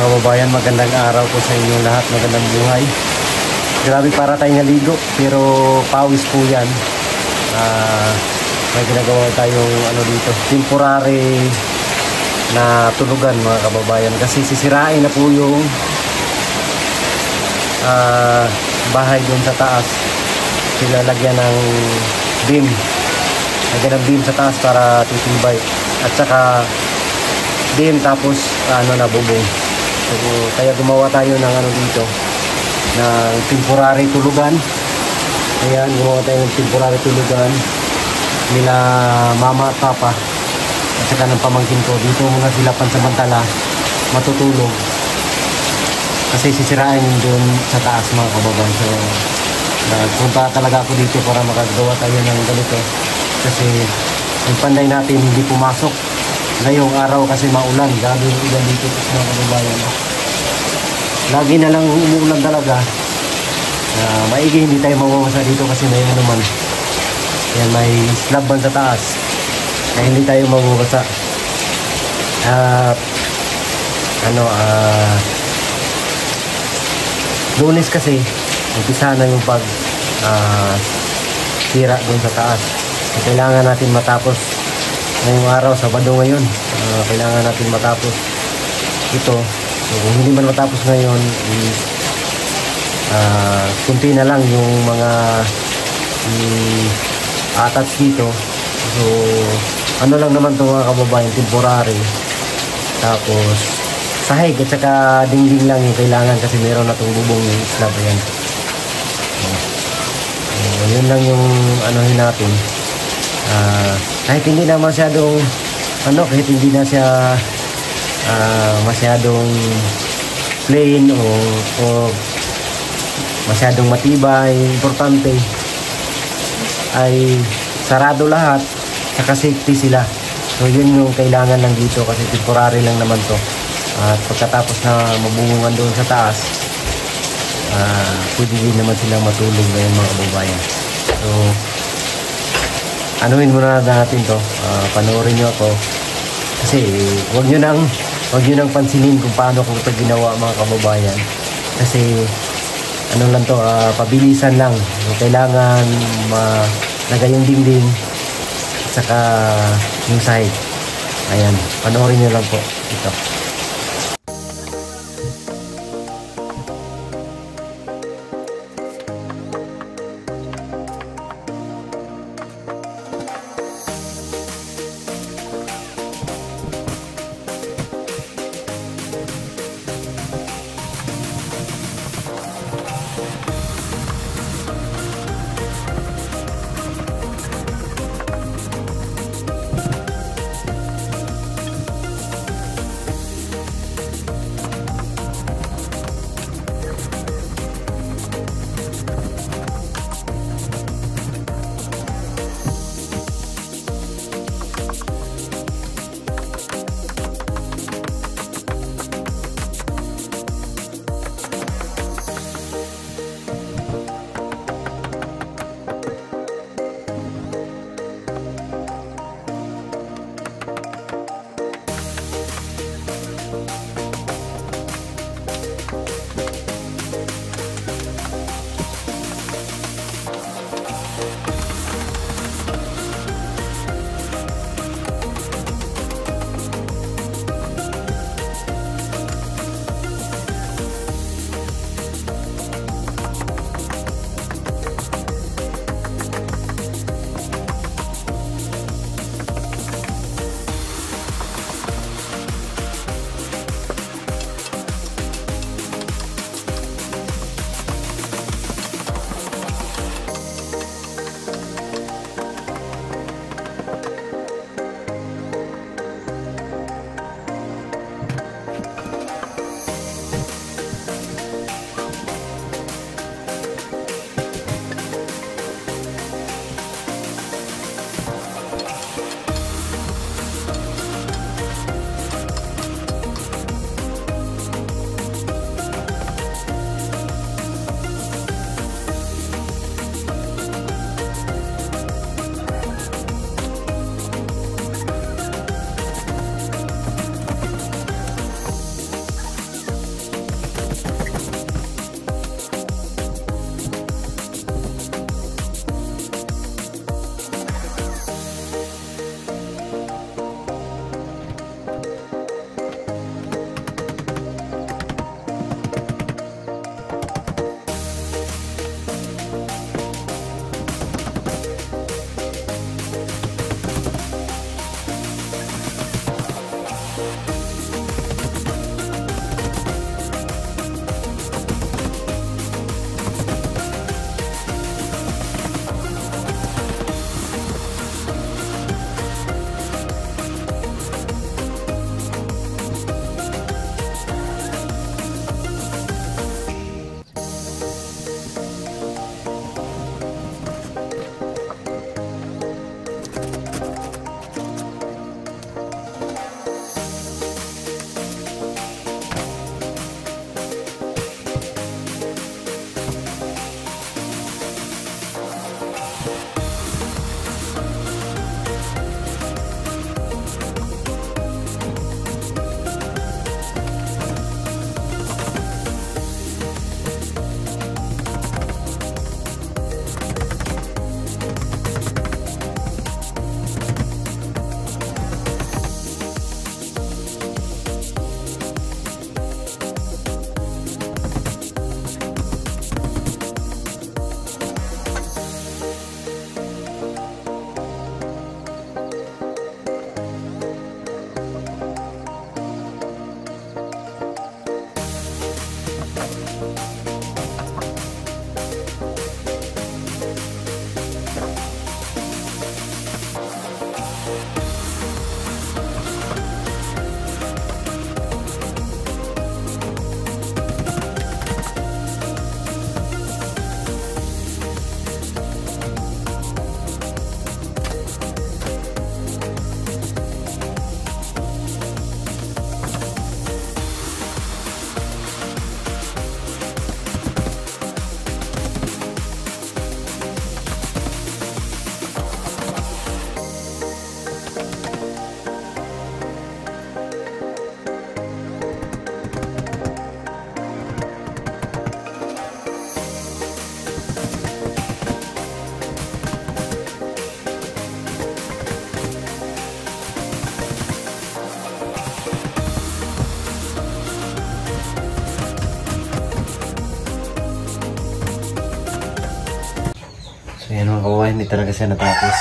kababayan, magandang araw po sa inyo lahat, magandang buhay. Grabe, para tayong naligo pero pawis po yan. May ginagawa tayong dito, temporary na tulugan mga kababayan, kasi sisirain na po yung bahay doon sa taas. Silalagyan ng beam, lagyan ng beam sa taas para titibay, at saka beam tapos na bubong. So, kaya gumawa tayo ng dito ng temporary tulugan. Ayan, gumawa tayo ng temporary tulugan nila mama at papa at saka ng pamangkin ko. Dito muna sila pansamantala matutulog kasi sisirain doon sa taas mga kababayan. So nagpunta talaga ako dito para makagawa tayo ng ganito kasi yung panday natin hindi pumasok ngayong araw kasi maulan. Gabi yung ulan dito mga kababayan. Lagi na lang umuulan talaga. Maigi hindi tayo mawawasa dito kasi may naman. Yan, may slab man sa taas. Kaya hindi tayo mawawasa. Lunes kasi umpisa na yung pag tira doon sa taas. So, kailangan natin matapos ngayong araw, Sabado ngayon. Kailangan natin matapos ito. So, kung hindi man matapos ngayon, kunti na lang yung mga attach dito. So lang naman ito mga kababayan, temporary. Tapos sahig at saka dingding lang yung kailangan kasi meron na itong bubong yung slab. Ayan. Yun lang yung natin. Kahit hindi na masyadong kahit hindi na siya masyadong plain o masyadong matibay, importante ay sarado lahat, saka safety sila. So yun yung kailangan lang dito kasi temporary lang naman to. At pagkatapos na mabungungan doon sa taas, pwede din naman silang matulog ngayon mga kababayan. So anuhin muna natin to, panoorin nyo ako kasi huwag nyo nang pansinin kung paano ko ito ginawa mga kababayan, kasi lang to, pabilisan lang. Kailangan malagay yung dingding at saka yung side. Ayan, panoorin nyo lang po ito. Ayan mga kawain, hindi talaga siya natapos.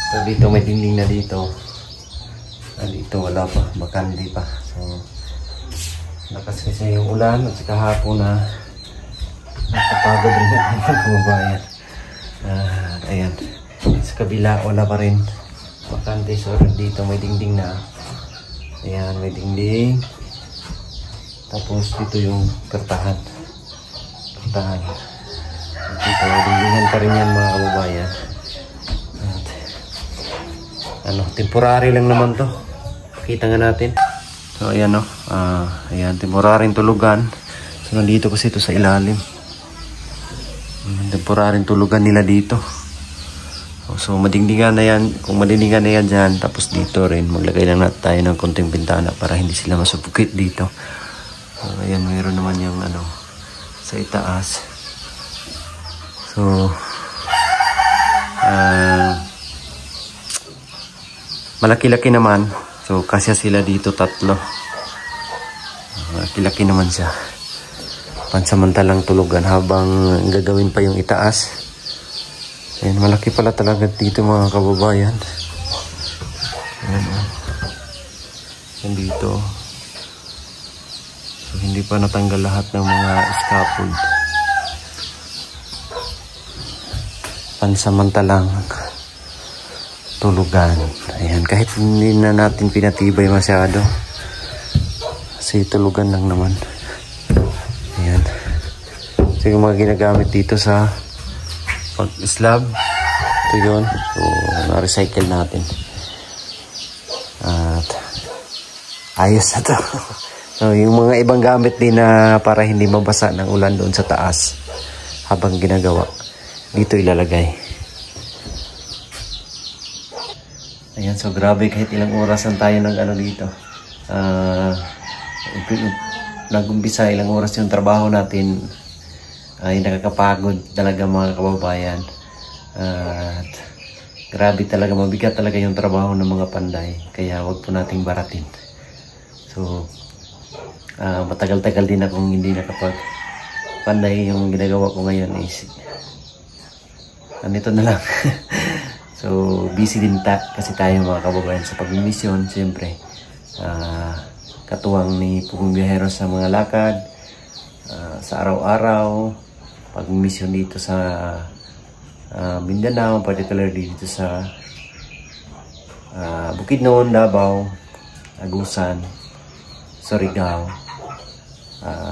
So dito may dingding na dito. Dito wala pa, baka hindi pa. So lakas kasi yung ulan at saka hapon na nakapagod rin ako mga kababayan. Ayan, sa kabila wala pa rin bakante. So dito may dingding na. Ayan, may dingding. Tapos dito yung pertahan. Dito dingdingan pa rin yan mga kababayan. At, temporary lang naman to. Kita nga natin. So ayan ayan, temporaryong tulugan. So nandito kasi ito sa ilalim. Temporaryong tulugan nila dito. So madingdingan na yan. Kung madingdingan na yan dyan, tapos dito rin maglagay lang natin tayo ng konting bintana para hindi sila masupukit dito. So ayan, mayroon naman yung sa itaas. So malaki-laki naman. So kasya sila dito 3. Malaki-laki naman siya. Pansamantalang tulugan habang gagawin pa yung itaas. Ayan, malaki pala talaga dito mga kababayan. Ayan dito. So hindi pa natanggal lahat ng mga scaffold. Pansamantalang tulugan. Ayan, kahit hindi na natin pinatibay masyado. Kasi tulugan lang naman. Ayan. So yung mga ginagamit dito sa pag-slab. Ito yun. So na-recycle natin. At ayos na to. So yung mga ibang gamit din na para hindi mabasa ng ulan doon sa taas habang ginagawa. Dito ilalagay. Ayan, so grabe kahit ilang orasan tayo dito. Nag-umpisa ilang oras yung trabaho natin. Ay nakakapagod talaga mga kababayan. At grabe talaga, mabigat talaga yung trabaho ng mga panday. Kaya wag po nating baratin. So matagal-tagal din akong hindi nakapag-panday. Yung ginagawa ko ngayon is nito na lang. So busy din kasi tayo mga kababayan sa pag-mission. Siyempre katuwang ni Pugong Biyahero sa mga lakad, sa araw-araw, pag-mission dito sa Mindanao, particularly dito sa Bukidnon, Davao, Agusan, Surigao,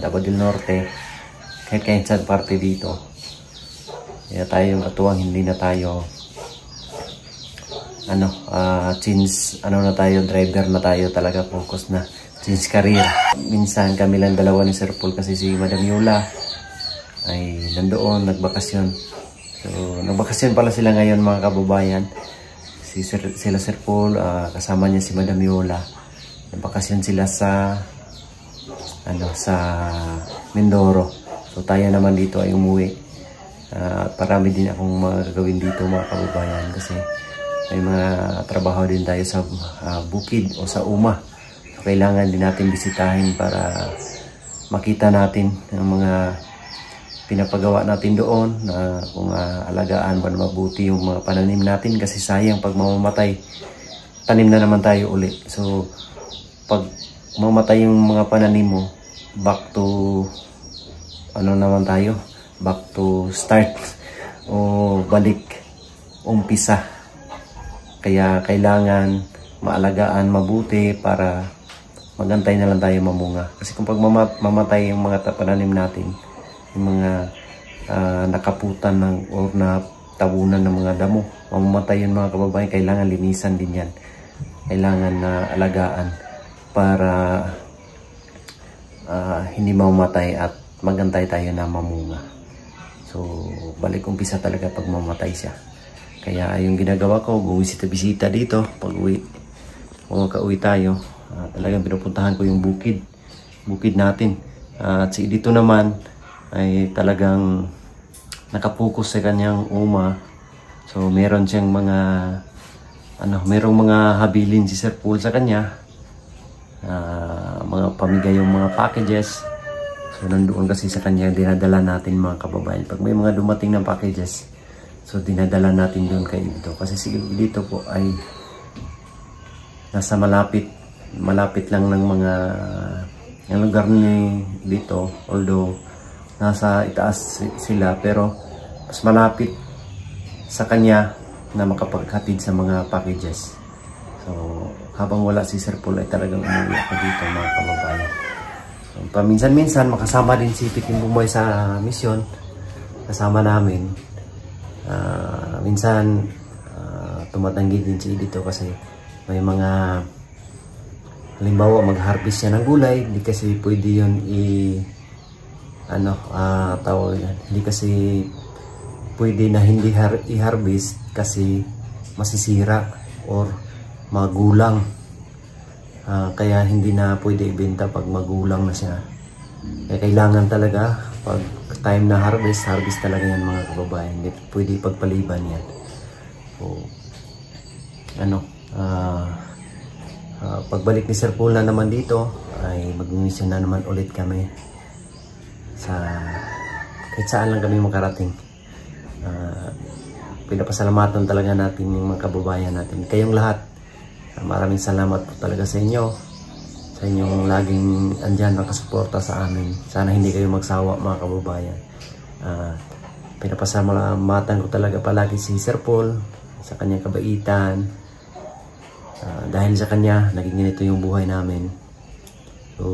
Davao del Norte, kahit saan parte dito. Kaya tayo katuwang hindi na tayo na tayo, driver na tayo talaga, focus na, change career. Minsan kami lang dalawa ni Sir Paul kasi si Madam Yola ay nandoon, nagbakasyon. So nagbakasyon pala sila ngayon mga kababayan. Sila Sir Paul, kasama niya si Madam Yola. Nagbakasyon sila sa Mindoro. So tayo naman dito ay umuwi. Parami din akong mga gagawin dito mga kababayan kasi may mga trabaho din tayo sa bukid o sa uma. So, kailangan din natin bisitahin para makita natin ang mga pinapagawa natin doon, na kung alagaan ba mabuti yung mga pananim natin kasi sayang pag mamamatay, tanim na naman tayo uli. So pag mamatay yung mga pananim mo, back to naman tayo, back to start o balik umpisa. Kaya kailangan maalagaan mabuti para magantay na lang tayo mamunga. Kasi kung pag mamatay yung mga pananim natin, yung mga nakaputan o natabunan ng mga damo, mamamatay yun mga kababayan. Kailangan linisan din yan. Kailangan na alagaan para hindi mamamatay at magantay tayo na mamunga. So balik umpisa talaga pag mamatay siya. Kaya yung ginagawa ko, bumisita-bisita dito pag uwi. Kung makauwi tayo, talagang pinupuntahan ko yung bukid natin. At dito naman ay talagang nakapokus sa kanyang uma. So meron siyang merong mga habilin si Sir Paul sa kanya. Mga pamigay yung mga packages. So nandoon kasi sa kanya dinadala natin mga kababayan. Pag may mga dumating ng packages, So dinadala natin doon kay Ibito kasi si Ibito po ay nasa malapit lang ng mga yung lugar ni Ibito, although nasa itaas sila, pero mas malapit sa kanya na makapaghatid sa mga packages. So habang wala si Sir Paul ay talagang umuwi ako dito mga kababayan. So, paminsan-minsan makasama din si Piking Bumoy sa misyon, kasama namin. Minsan tumatanggi din si Ibito kasi may mga, halimbawa mag-harvest siya ng gulay, hindi kasi pwede yun hindi kasi pwede na hindi i-harvest kasi masisira or magulang. Kaya hindi na pwede ibenta pag magulang na siya. Kaya kailangan talaga pag time na harvest talaga yan mga kababayan. Hindi pwede pagpaliban yan. So, pagbalik ni Sir Paul na naman dito ay mag-mission na naman ulit kami sa kahit saan lang kami makarating. Pinapasalamatan talaga natin yung mga kababayan natin, kayong lahat. Maraming salamat po talaga sa inyo, sa inyong laging andyan nakasuporta sa amin. Sana hindi kayo magsawa mga kababayan. Pinapasalamatan ko talaga palagi si Sir Paul sa kanyang kabaitan. Dahil sa kanya naging ganito yung buhay namin. So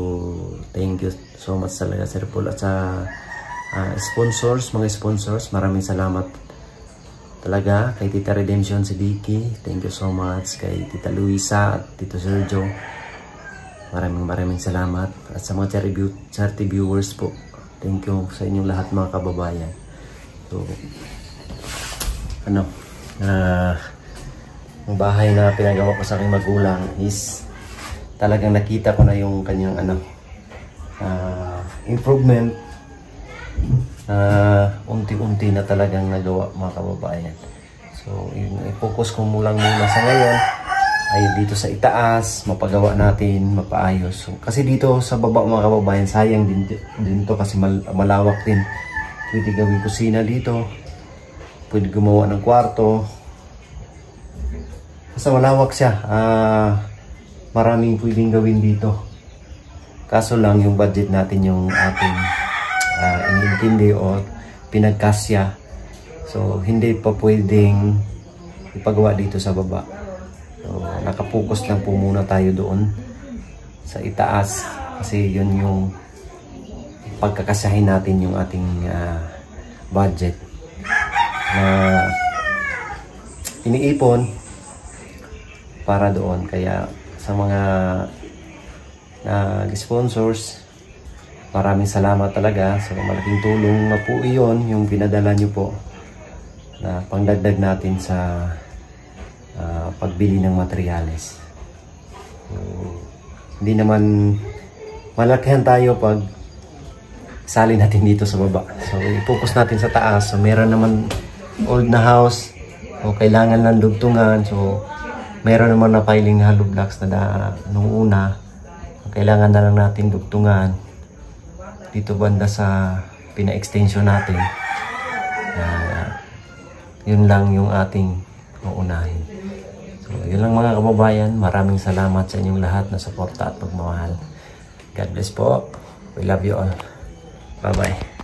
thank you so much talaga Sir Paul. At sa mga sponsors, maraming salamat talaga kay Tita Redemption si Vicky. Thank you so much kay Tita Luisa at Tito Sergio. Maraming salamat. At sa mga charity viewers po, thank you sa inyong lahat mga kababayan. So ang bahay na pinagawa ko sa aking magulang is talagang nakita ko na yung kanyang improvement. Unti-unti na talagang nagawa mga kababayan. So i-focus ko muna sa ngayon ay dito sa itaas, mapagawa natin, mapaayos. So, kasi dito sa baba mga kababayan, sayang din to kasi malawak din. Pwede gawin kusina dito, pwede gumawa ng kwarto. Basta malawak siya, maraming pwedeng gawin dito. Kaso lang yung budget natin yung ating inintindi o pinagkasya. So hindi pa pwedeng ipagawa dito sa baba. So nakapokus lang po muna tayo doon sa itaas kasi yun yung pagkakasahin natin yung ating budget na iniipon para doon. Kaya sa mga sponsors, maraming salamat talaga. So malaking tulong na po iyon yung pinadala nyo po na pangdagdag natin sa pagbili ng materyales. So, hindi naman malakihan tayo pag sali natin dito sa baba. So i-focus natin sa taas. So meron naman old na house o kailangan ng dugtungan. So meron naman na piling hollow blocks na nung una. Kailangan na lang natin dugtungan dito banda sa pina-extension natin. Yun lang yung ating uunahin. So yun lang mga kababayan. Maraming salamat sa inyong lahat na suporta at pagmamahal. God bless po. We love you all. Bye bye.